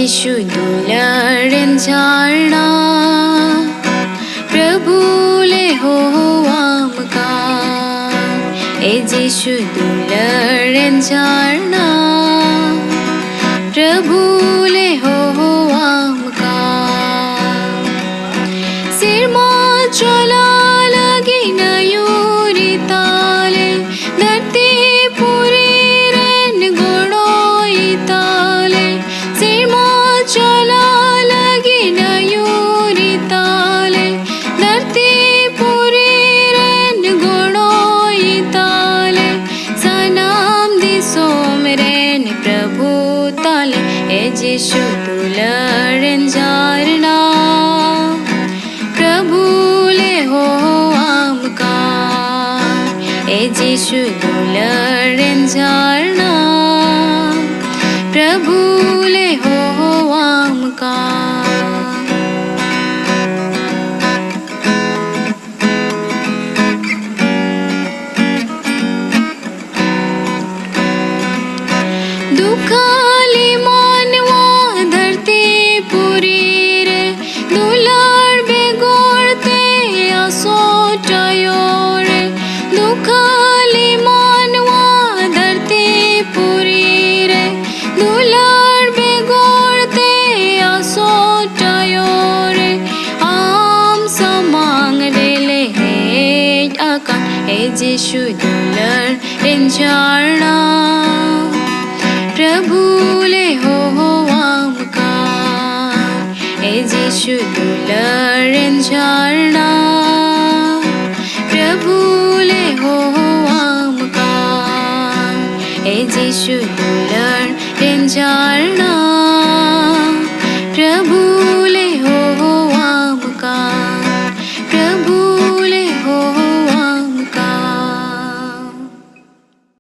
जिशु दुलारन झारना प्रभु ले हो आमका ए जिशु दुलारन झारना प्रभु ले हो आमका सिरमा चला लगी नयूरी ताले धरती पूरी रन गुणोई ताले सिरमा चला लगी नयूरी ताले धरती पूरी रन गुणोई ताले सनाम दिसो मेरेन प्रभु ताले ए जिशु दुलारन झारना प्रभु ले हो आमका ए जिशु दुलारन झारना प्रभु ले हो आमका दुखाली मानवा धरती पूरी रे दुलार बेगोरते असोटायो रे दुखाली मानवा धरती पूरी रे दुलार बेगोरते असोटायो रे आम समांग रेले हे आका ए जिशु दुलारन झारना प्रभु ले हो आमका ए जिशु दुलारन झारना प्रभु ले हो आमका ए जिशु दुलारन झारना